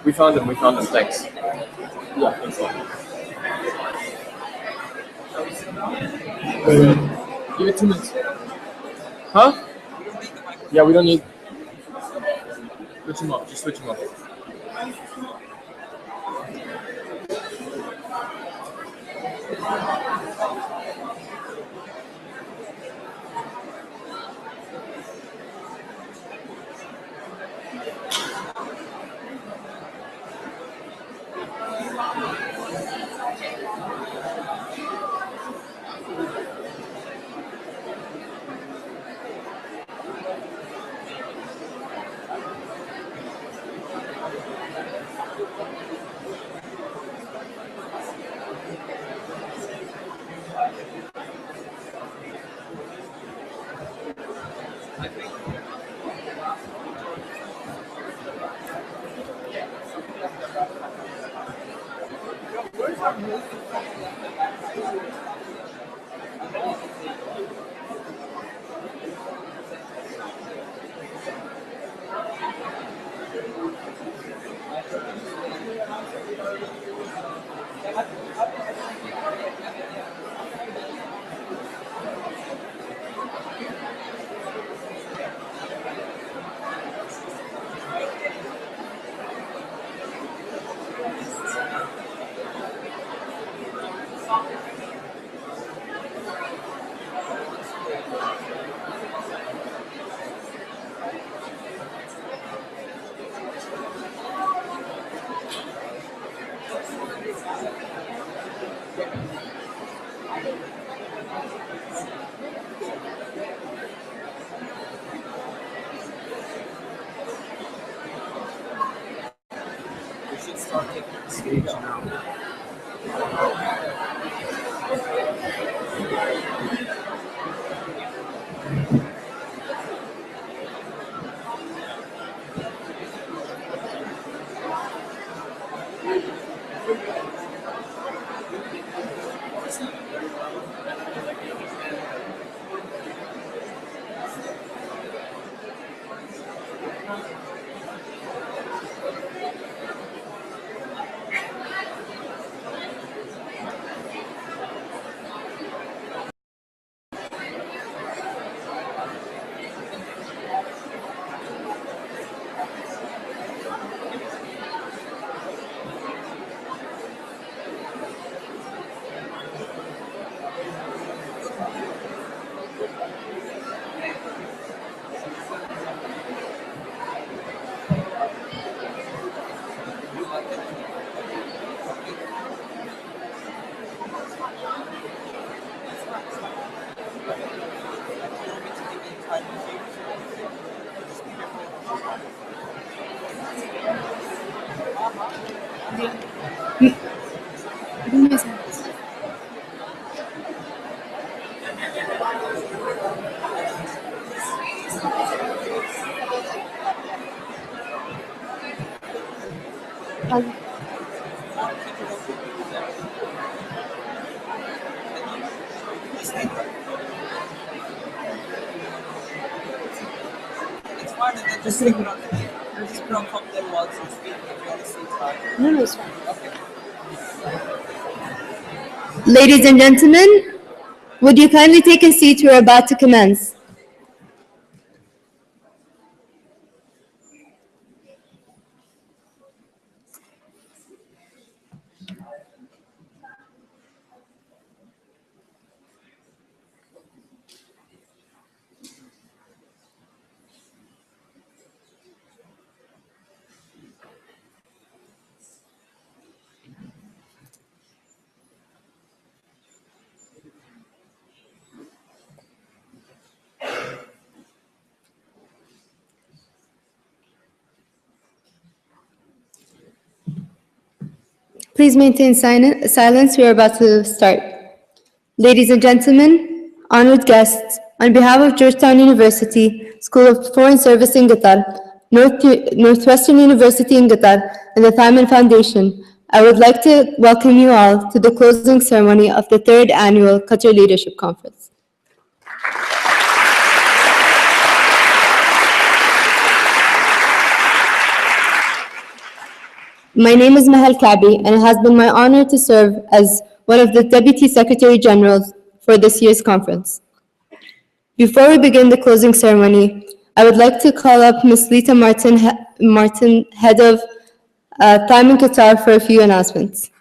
We found them. Thanks. Yeah, thanks a lot. Give it 2 minutes. Huh? Yeah, we don't need. Switch them up. Just switch them up. Just stick it on the table. Just put on top of them while it's speaking if you want to see time. No, it's fine. Okay. Ladies and gentlemen, would you kindly take a seat? We're about to commence. Please maintain silence. We are about to start. Ladies and gentlemen, honored guests, on behalf of Georgetown University, School of Foreign Service in Qatar, Northwestern University in Qatar, and the Thyman Foundation, I would like to welcome you all to the closing ceremony of the 3rd Annual Qatar Leadership Conference. My name is Mahal Kabi, and it has been my honor to serve as one of the Deputy Secretary Generals for this year's conference. Before we begin the closing ceremony, I would like to call up Ms. Lita Martin, Head of Time in Qatar, for a few announcements.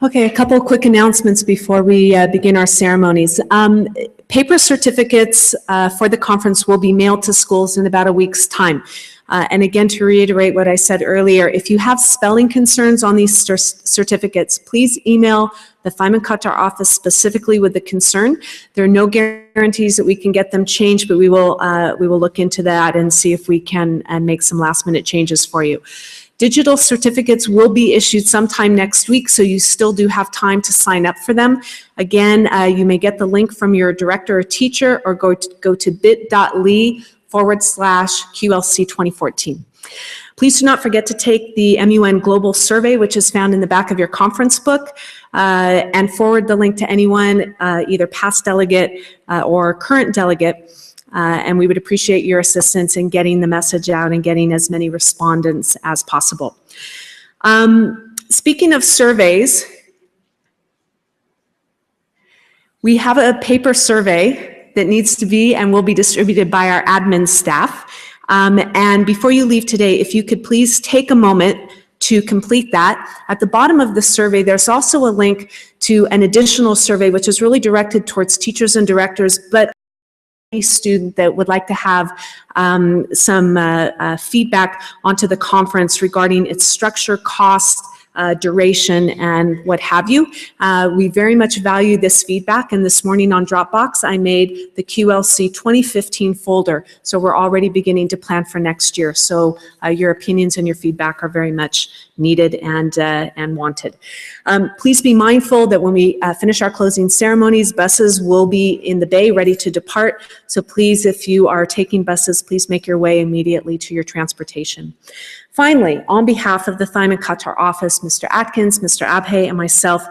Okay, a couple of quick announcements before we begin our ceremonies. Paper certificates for the conference will be mailed to schools in about a week's time. And again, to reiterate what I said earlier, if you have spelling concerns on these certificates, please email the Feynman Qatar office specifically with the concern. There are no guarantees that we can get them changed, but we will look into that and see if we can make some last-minute changes for you. Digital certificates will be issued sometime next week, so you still do have time to sign up for them. Again, you may get the link from your director or teacher, or go to bit.ly/QLC 2014. Please do not forget to take the MUN Global Survey, which is found in the back of your conference book, and forward the link to anyone, either past delegate or current delegate. And we would appreciate your assistance in getting the message out and getting as many respondents as possible. Speaking of surveys, we have a paper survey that needs to be and will be distributed by our admin staff. And before you leave today, if you could please take a moment to complete that. At the bottom of the survey, there's also a link to an additional survey, which is really directed towards teachers and directors, but any student that would like to have some feedback onto the conference regarding its structure, cost, duration, and what have you. We very much value this feedback, and this morning on Dropbox, I made the QLC 2015 folder, so we're already beginning to plan for next year. So your opinions and your feedback are very much needed and wanted. Please be mindful that when we finish our closing ceremonies, buses will be in the bay ready to depart. So please, if you are taking buses, please make your way immediately to your transportation. Finally, on behalf of the Feynman Qatar office, Mr. Atkins, Mr. Abhay, and myself,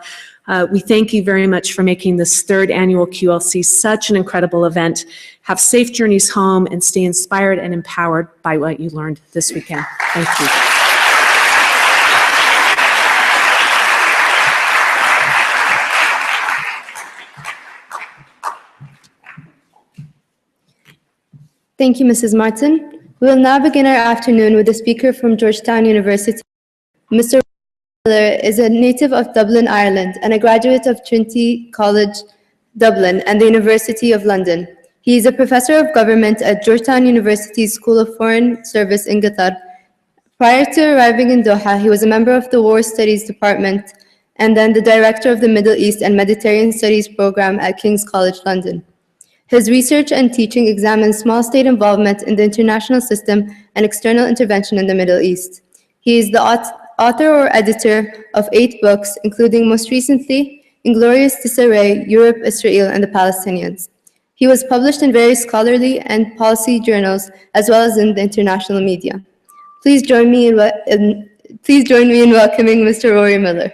we thank you very much for making this third annual QLC such an incredible event. Have safe journeys home and stay inspired and empowered by what you learned this weekend. Thank you. Thank you, Mrs. Martin. We will now begin our afternoon with a speaker from Georgetown University. Mr. Miller is a native of Dublin, Ireland, and a graduate of Trinity College, Dublin, and the University of London. He is a professor of government at Georgetown University's School of Foreign Service in Qatar. Prior to arriving in Doha, he was a member of the War Studies Department and then the director of the Middle East and Mediterranean Studies program at King's College, London. His research and teaching examines small state involvement in the international system and external intervention in the Middle East. He is the author or editor of 8 books, including most recently, Inglorious Disarray, Europe, Israel, and the Palestinians. He was published in various scholarly and policy journals, as well as in the international media. Please join me in welcoming Mr. Rory Miller.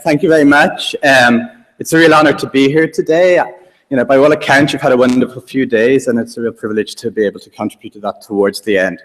Thank you very much. It's a real honor to be here today. You know, by all accounts, you've had a wonderful few days, and it's a real privilege to be able to contribute to that towards the end.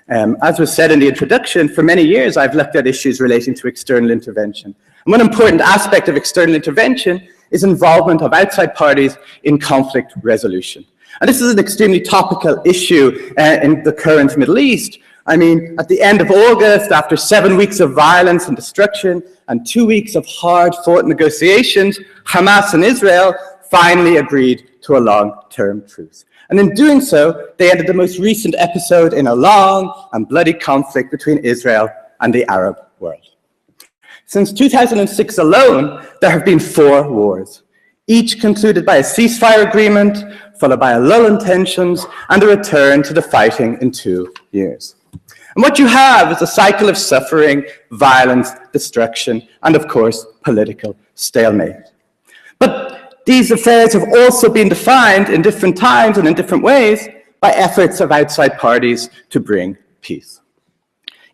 As was said in the introduction, for many years I've looked at issues relating to external intervention. And one important aspect of external intervention is involvement of outside parties in conflict resolution. And this is an extremely topical issue in the current Middle East. I mean, at the end of August, after 7 weeks of violence and destruction and 2 weeks of hard-fought negotiations, Hamas and Israel finally agreed to a long-term truce. And in doing so, they ended the most recent episode in a long and bloody conflict between Israel and the Arab world. Since 2006 alone, there have been 4 wars, each concluded by a ceasefire agreement, followed by a lull in tensions and a return to the fighting in 2 years. And what you have is a cycle of suffering, violence, destruction, and of course, political stalemate. But these affairs have also been defined in different times and in different ways by efforts of outside parties to bring peace.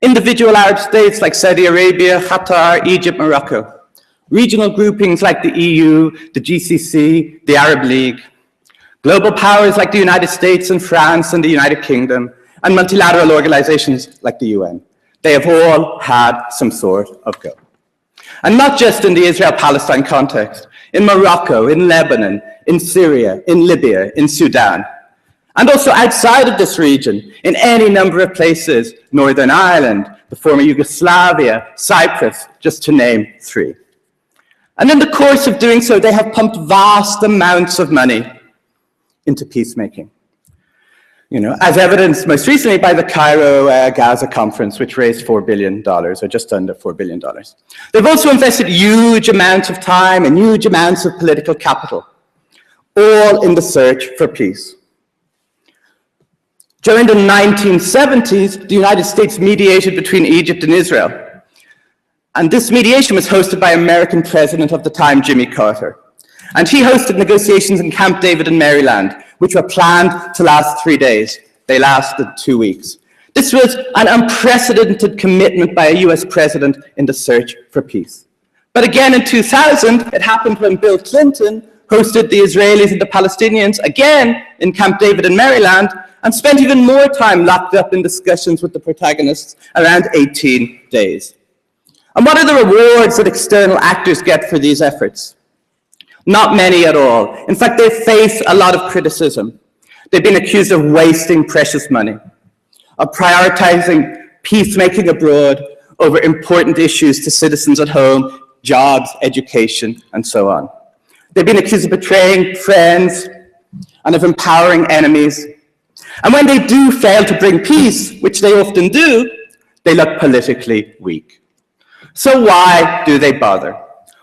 Individual Arab states like Saudi Arabia, Qatar, Egypt, Morocco. Regional groupings like the EU, the GCC, the Arab League. Global powers like the United States and France and the United Kingdom, and multilateral organizations like the UN. They have all had some sort of go. And not just in the Israel-Palestine context, in Morocco, in Lebanon, in Syria, in Libya, in Sudan. And also outside of this region, in any number of places, Northern Ireland, the former Yugoslavia, Cyprus, just to name 3. And in the course of doing so, they have pumped vast amounts of money into peacemaking. As evidenced most recently by the Cairo Gaza conference, which raised $4 billion, or just under $4 billion. They've also invested huge amounts of time and huge amounts of political capital, all in the search for peace. During the 1970s, the United States mediated between Egypt and Israel. And this mediation was hosted by American President of the time, Jimmy Carter. And he hosted negotiations in Camp David in Maryland, which were planned to last 3 days. They lasted 2 weeks. This was an unprecedented commitment by a US president in the search for peace. But again, in 2000, it happened when Bill Clinton hosted the Israelis and the Palestinians again in Camp David in Maryland, and spent even more time locked up in discussions with the protagonists, around 18 days. And what are the rewards that external actors get for these efforts? Not many at all. In fact, they face a lot of criticism. They've been accused of wasting precious money, of prioritizing peacemaking abroad over important issues to citizens at home, jobs, education, and so on. They've been accused of betraying friends and of empowering enemies. And when they do fail to bring peace, which they often do, they look politically weak. So why do they bother?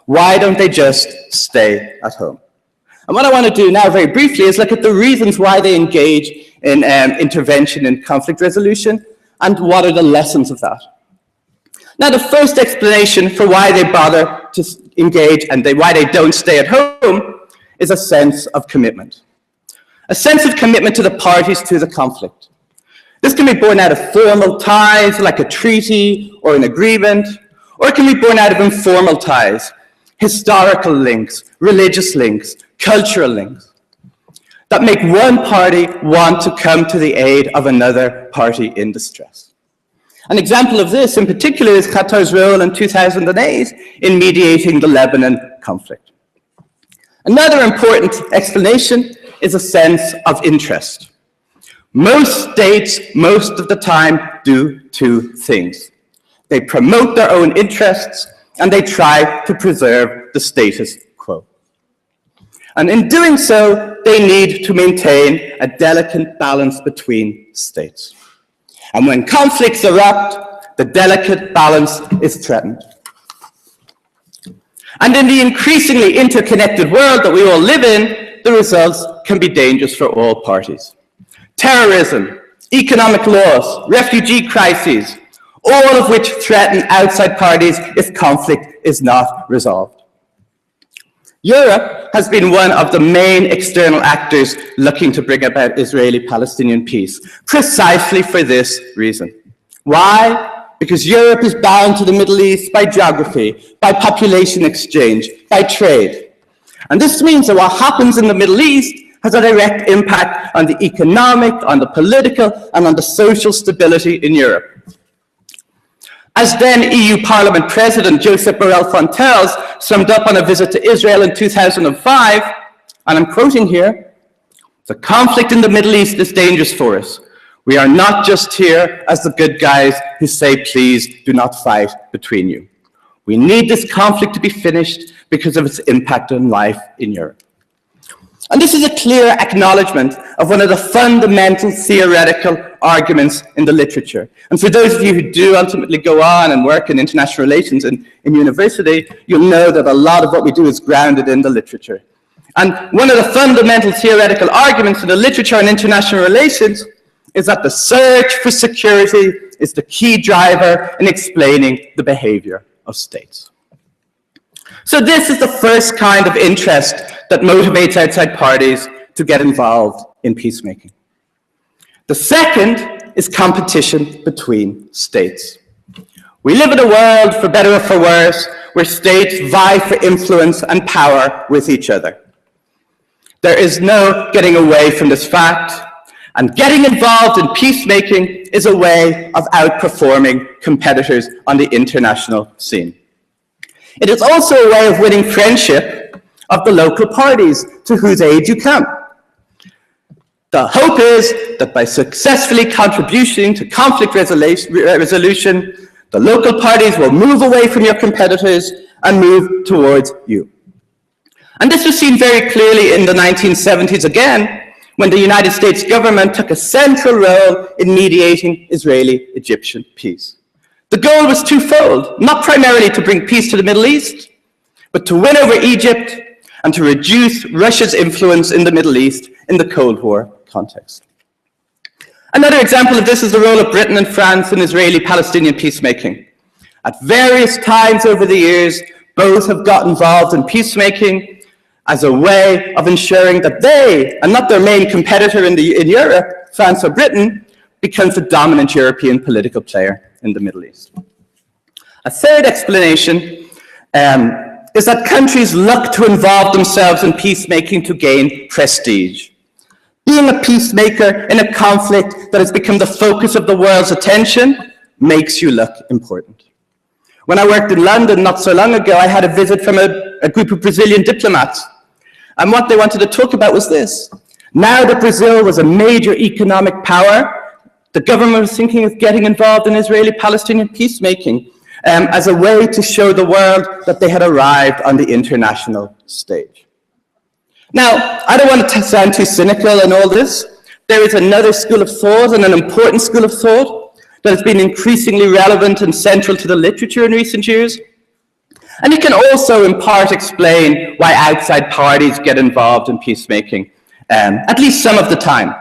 Why don't they just stay at home? And what I want to do now very briefly is look at the reasons why they engage in intervention in conflict resolution and what are the lessons of that. Now, the first explanation for why they bother to engage and why they don't stay at home is a sense of commitment. A sense of commitment to the parties to the conflict. This can be born out of formal ties, like a treaty or an agreement, or it can be born out of informal ties, historical links, religious links, cultural links, that make one party want to come to the aid of another party in distress. An example of this in particular is Qatar's role in 2008 in mediating the Lebanon conflict. Another important explanation is a sense of interest. Most states, most of the time, do 2 things. They promote their own interests, and they try to preserve the status quo. And in doing so, they need to maintain a delicate balance between states. And when conflicts erupt, the delicate balance is threatened. And in the increasingly interconnected world that we all live in, the results can be dangerous for all parties. Terrorism, economic loss, refugee crises, all of which threaten outside parties if conflict is not resolved. Europe has been one of the main external actors looking to bring about Israeli-Palestinian peace, precisely for this reason. Why? Because Europe is bound to the Middle East by geography, by population exchange, by trade. And this means that what happens in the Middle East has a direct impact on the economic, on the political, and on the social stability in Europe. As then EU Parliament President Josep Borrell Fontelles summed up on a visit to Israel in 2005, and I'm quoting here, "The conflict in the Middle East is dangerous for us. We are not just here as the good guys who say, please do not fight between you. We need this conflict to be finished because of its impact on life in Europe." And this is a clear acknowledgement of one of the fundamental theoretical arguments in the literature. And for those of you who do ultimately go on and work in international relations in university, you'll know that a lot of what we do is grounded in the literature. And one of the fundamental theoretical arguments in the literature on international relations is that the search for security is the key driver in explaining the behavior of states. So this is the first kind of interest that motivates outside parties to get involved in peacemaking. The second is competition between states. We live in a world, for better or for worse, where states vie for influence and power with each other. There is no getting away from this fact, and getting involved in peacemaking is a way of outperforming competitors on the international scene. It is also a way of winning friendship of the local parties to whose aid you come. The hope is that by successfully contributing to conflict resolution, the local parties will move away from your competitors and move towards you. And this was seen very clearly in the 1970s again, when the United States government took a central role in mediating Israeli-Egyptian peace. The goal was twofold, not primarily to bring peace to the Middle East, but to win over Egypt and to reduce Russia's influence in the Middle East in the Cold War context. Another example of this is the role of Britain and France in Israeli-Palestinian peacemaking. At various times over the years, both have got involved in peacemaking as a way of ensuring that they, and not their main competitor in Europe, France or Britain, becomes the dominant European political player in the Middle East. A third explanation is that countries look to involve themselves in peacemaking to gain prestige. Being a peacemaker in a conflict that has become the focus of the world's attention makes you look important. When I worked in London not so long ago, I had a visit from a group of Brazilian diplomats. And what they wanted to talk about was this. Now that Brazil was a major economic power, the government was thinking of getting involved in Israeli-Palestinian peacemaking as a way to show the world that they had arrived on the international stage. Now, I don't want to sound too cynical in all this. There is another school of thought, and an important school of thought, that has been increasingly relevant and central to the literature in recent years. And it can also, in part, explain why outside parties get involved in peacemaking, at least some of the time.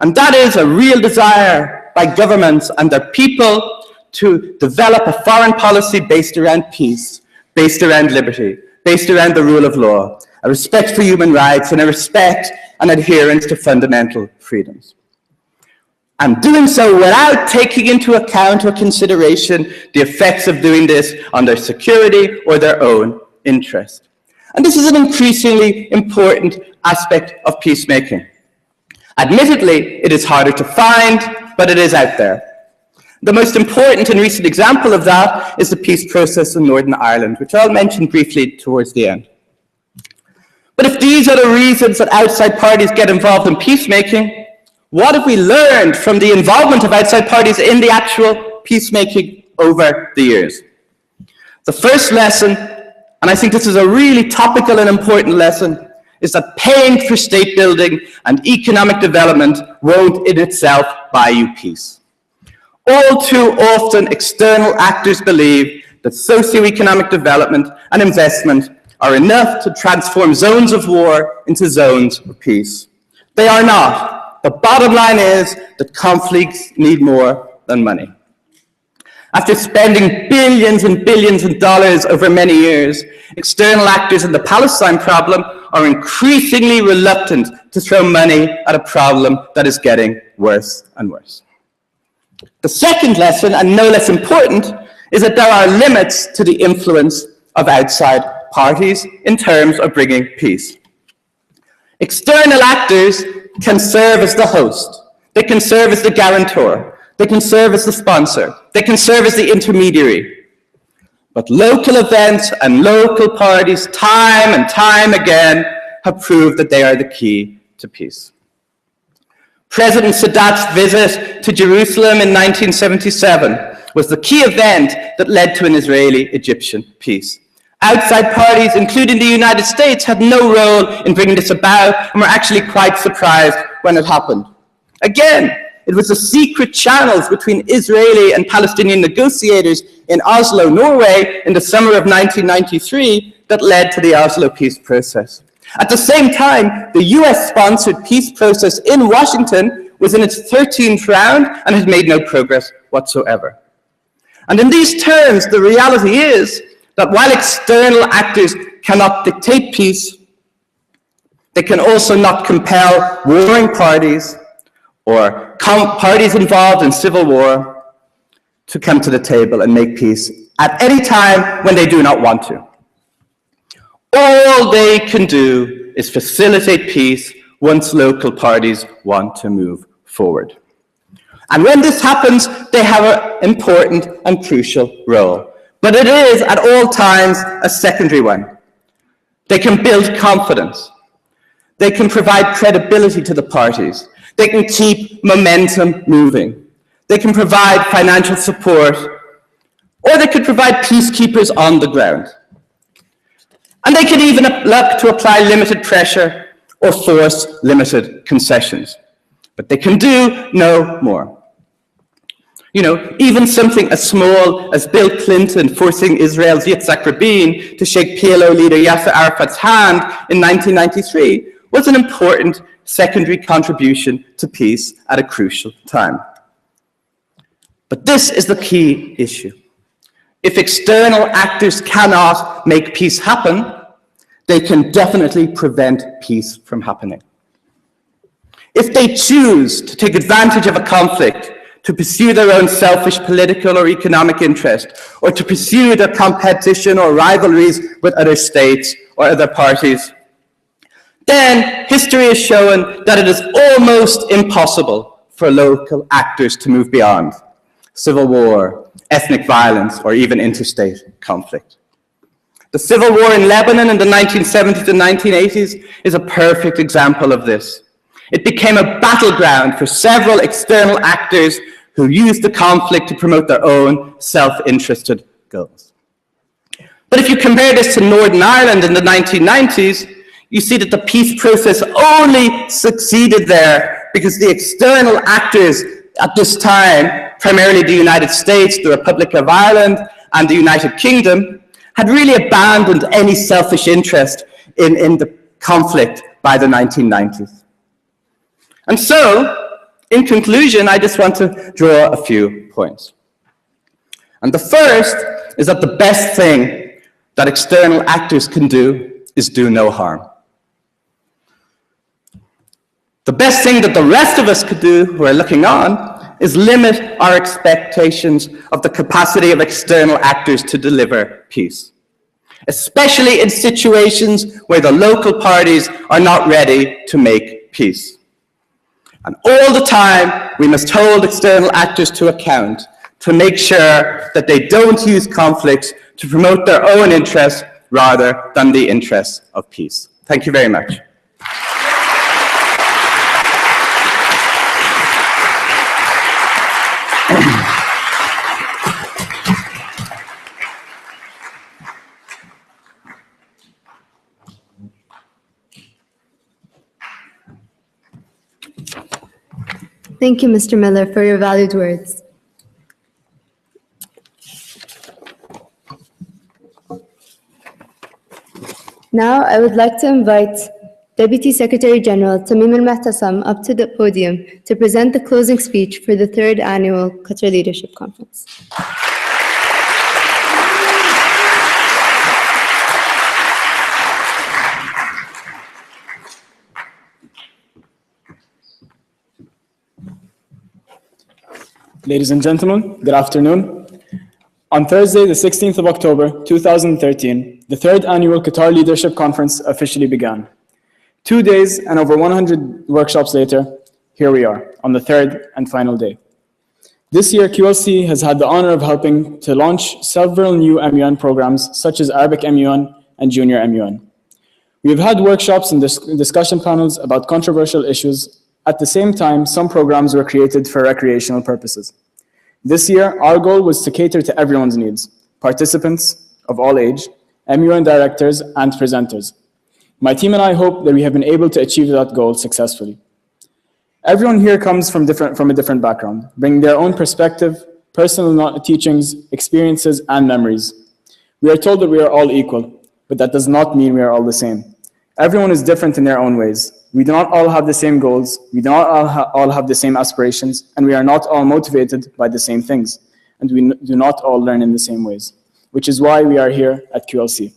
And that is a real desire by governments and their people to develop a foreign policy based around peace, based around liberty, based around the rule of law, a respect for human rights, and a respect and adherence to fundamental freedoms. And doing so without taking into account or consideration the effects of doing this on their security or their own interest. And this is an increasingly important aspect of peacemaking. Admittedly, it is harder to find, but it is out there. The most important and recent example of that is the peace process in Northern Ireland, which I'll mention briefly towards the end. But if these are the reasons that outside parties get involved in peacemaking, what have we learned from the involvement of outside parties in the actual peacemaking over the years? The first lesson, and I think this is a really topical and important lesson, is that paying for state building and economic development won't in itself buy you peace. All too often, external actors believe that socioeconomic development and investment are enough to transform zones of war into zones of peace. They are not. The bottom line is that conflicts need more than money. After spending billions and billions of dollars over many years, external actors in the Palestine problem are increasingly reluctant to throw money at a problem that is getting worse and worse. The second lesson, and no less important, is that there are limits to the influence of outside parties in terms of bringing peace. External actors can serve as the host. They can serve as the guarantor. They can serve as the sponsor. They can serve as the intermediary. But local events and local parties, time and time again, have proved that they are the key to peace. President Sadat's visit to Jerusalem in 1977 was the key event that led to an Israeli-Egyptian peace. Outside parties, including the United States, had no role in bringing this about and were actually quite surprised when it happened. Again, it was the secret channels between Israeli and Palestinian negotiators in Oslo, Norway, in the summer of 1993 that led to the Oslo peace process. At the same time, the US-sponsored peace process in Washington was in its 13th round and had made no progress whatsoever. And in these terms, the reality is that while external actors cannot dictate peace, they can also not compel warring parties or parties involved in civil war to come to the table and make peace at any time when they do not want to. All they can do is facilitate peace once local parties want to move forward. And when this happens, they have an important and crucial role. But it is, at all times, a secondary one. They can build confidence. They can provide credibility to the parties. They can keep momentum moving. They can provide financial support, or they could provide peacekeepers on the ground. And they could even look to apply limited pressure or force limited concessions. But they can do no more. Even something as small as Bill Clinton forcing Israel's Yitzhak Rabin to shake PLO leader Yasser Arafat's hand in 1993 was an important secondary contribution to peace at a crucial time. But this is the key issue. If external actors cannot make peace happen, they can definitely prevent peace from happening. If they choose to take advantage of a conflict to pursue their own selfish political or economic interest, or to pursue their competition or rivalries with other states or other parties, then history has shown that it is almost impossible for local actors to move beyond civil war, ethnic violence, or even interstate conflict. The civil war in Lebanon in the 1970s and 1980s is a perfect example of this. It became a battleground for several external actors who used the conflict to promote their own self-interested goals. But if you compare this to Northern Ireland in the 1990s, you see that the peace process only succeeded there because the external actors at this time, primarily the United States, the Republic of Ireland, and the United Kingdom, had really abandoned any selfish interest in the conflict by the 1990s. And so, in conclusion, I just want to draw a few points. And the first is that the best thing that external actors can do is do no harm. The best thing that the rest of us could do, who are looking on, is limit our expectations of the capacity of external actors to deliver peace, especially in situations where the local parties are not ready to make peace. And all the time, we must hold external actors to account to make sure that they don't use conflicts to promote their own interests rather than the interests of peace. Thank you very much. Thank you, Mr. Miller, for your valued words. Now, I would like to invite Deputy Secretary General Tamim Al-Mahtasam up to the podium to present the closing speech for the 3rd Annual Qatar Leadership Conference. Ladies and gentlemen, good afternoon. On Thursday, the 16th of October, 2013, the 3rd Annual Qatar Leadership Conference officially began. 2 days and over 100 workshops later, here we are, on the 3rd and final day. This year, QLC has had the honor of helping to launch several new MUN programs, such as Arabic MUN and Junior MUN. We have had workshops and discussion panels about controversial issues. At the same time, some programs were created for recreational purposes. This year, our goal was to cater to everyone's needs, participants of all age, MUN directors, and presenters. My team and I hope that we have been able to achieve that goal successfully. Everyone here comes from a different background, bringing their own perspective, personal teachings, experiences, and memories. We are told that we are all equal, but that does not mean we are all the same. Everyone is different in their own ways. We do not all have the same goals, we do not all have the same aspirations, and we are not all motivated by the same things, and we do not all learn in the same ways, which is why we are here at QLC.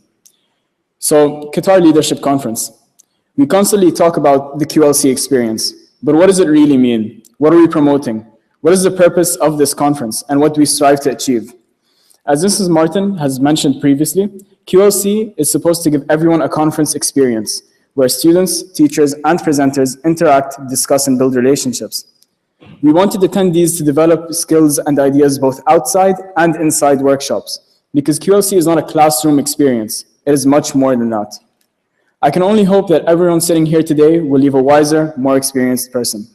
So, Qatar Leadership Conference. We constantly talk about the QLC experience, but what does it really mean? What are we promoting? What is the purpose of this conference, and what do we strive to achieve? As Mrs. Martin has mentioned previously, QLC is supposed to give everyone a conference experience, where students, teachers, and presenters interact, discuss, and build relationships. We wanted attendees to develop skills and ideas both outside and inside workshops, because QLC is not a classroom experience. It is much more than that. I can only hope that everyone sitting here today will leave a wiser, more experienced person.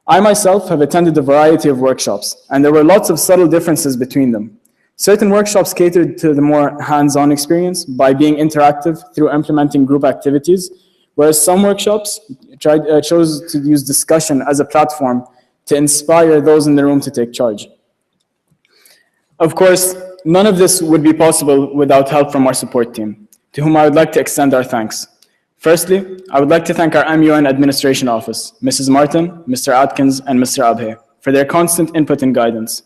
I myself have attended a variety of workshops, and there were lots of subtle differences between them. Certain workshops catered to the more hands-on experience by being interactive through implementing group activities, whereas some workshops chose to use discussion as a platform to inspire those in the room to take charge. Of course, none of this would be possible without help from our support team, to whom I would like to extend our thanks. Firstly, I would like to thank our MUN Administration Office, Mrs. Martin, Mr. Atkins, and Mr. Abhe, for their constant input and guidance.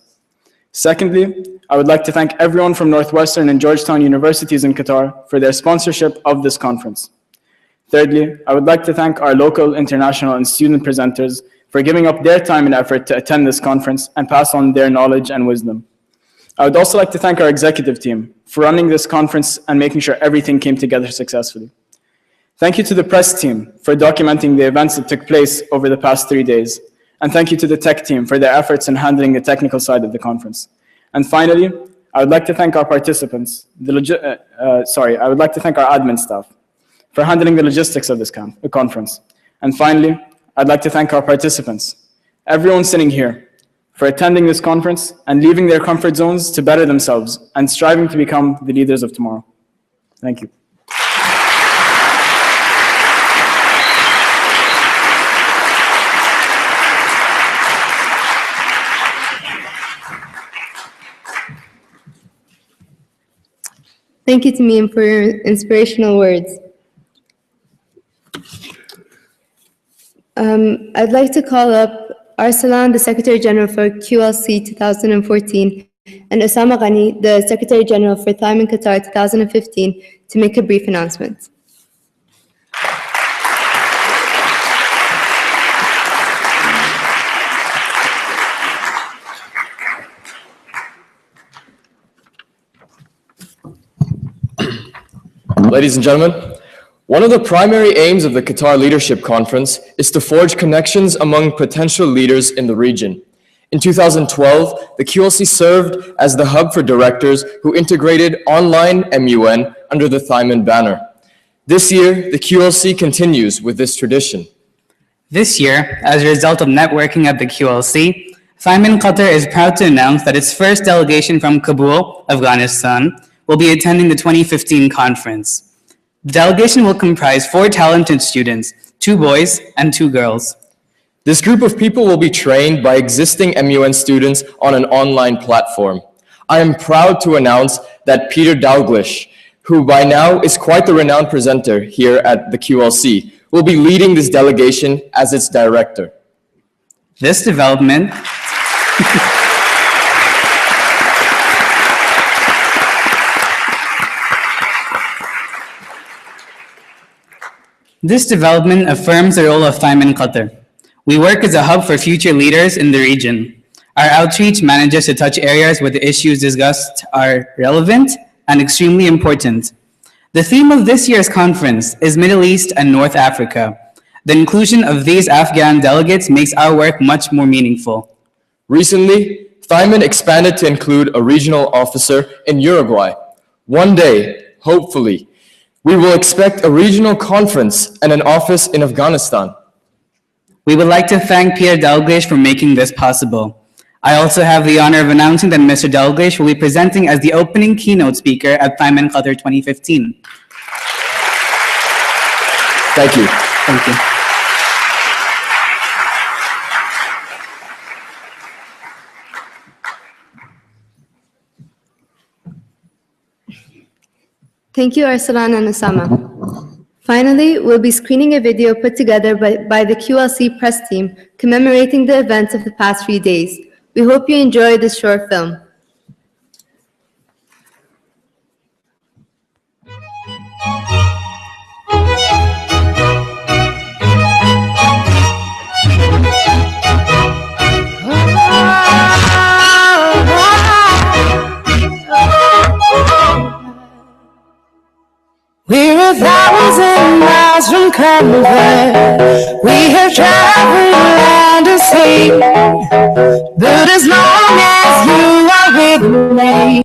Secondly, I would like to thank everyone from Northwestern and Georgetown Universities in Qatar for their sponsorship of this conference. Thirdly, I would like to thank our local, international, and student presenters for giving up their time and effort to attend this conference and pass on their knowledge and wisdom. I would also like to thank our executive team for running this conference and making sure everything came together successfully. Thank you to the press team for documenting the events that took place over the past 3 days. And thank you to the tech team for their efforts in handling the technical side of the conference. And finally, I would like to thank our participants, I would like to thank our admin staff for handling the logistics of this conference. And finally, I'd like to thank our participants, everyone sitting here, for attending this conference and leaving their comfort zones to better themselves and striving to become the leaders of tomorrow. Thank you. Thank you, Tamim, for your inspirational words. I'd like to call up Arsalan, the Secretary General for QLC 2014, and Osama Ghani, the Secretary General for Thyme Qatar 2015, to make a brief announcement. Ladies and gentlemen, one of the primary aims of the Qatar Leadership Conference is to forge connections among potential leaders in the region. In 2012, the QLC served as the hub for directors who integrated online MUN under the Thyman banner. This year, the QLC continues with this tradition. This year, as a result of networking at the QLC, Thyman Qatar is proud to announce that its first delegation from Kabul, Afghanistan, will be attending the 2015 conference. The delegation will comprise 4 talented students, 2 boys and 2 girls. This group of people will be trained by existing MUN students on an online platform. I am proud to announce that Peter Dalglish, who by now is quite the renowned presenter here at the QLC, will be leading this delegation as its director. This development affirms the role of Thyman Qatar. We work as a hub for future leaders in the region. Our outreach manages to touch areas where the issues discussed are relevant and extremely important. The theme of this year's conference is Middle East and North Africa. The inclusion of these Afghan delegates makes our work much more meaningful. Recently, Thyman expanded to include a regional officer in Uruguay. One day, hopefully, we will expect a regional conference and an office in Afghanistan. We would like to thank Pierre Dalglish for making this possible. I also have the honor of announcing that Mr. Dalglish will be presenting as the opening keynote speaker at Thyman Qatar 2015. Thank you. Thank you. Thank you, Arsalan and Osama. Finally, we'll be screening a video put together by the QLC press team commemorating the events of the past few days. We hope you enjoy this short film. We're 1,000 miles from comfort. We have traveled land and sea, but as long as you are with me,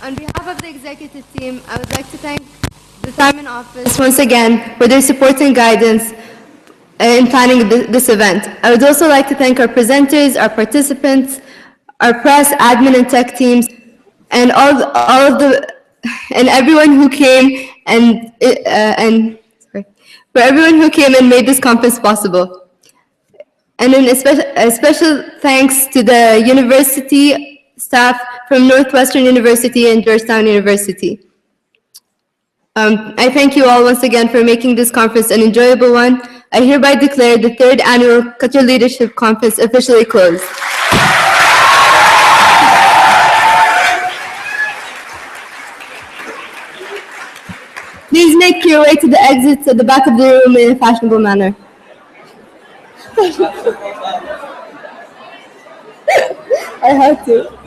On behalf of the executive team, I would like to thank the Simon office once again for their support and guidance in planning this event. I would also like to thank our presenters, our participants, our press, admin, and tech teams, and and everyone who came for everyone who came and made this conference possible. And a special thanks to the university staff from Northwestern University and Georgetown University. I thank you all once again for making this conference an enjoyable one. I hereby declare the 3rd Annual Qatar Leadership Conference officially closed. Please make your way to the exits at the back of the room in a fashionable manner. I had to.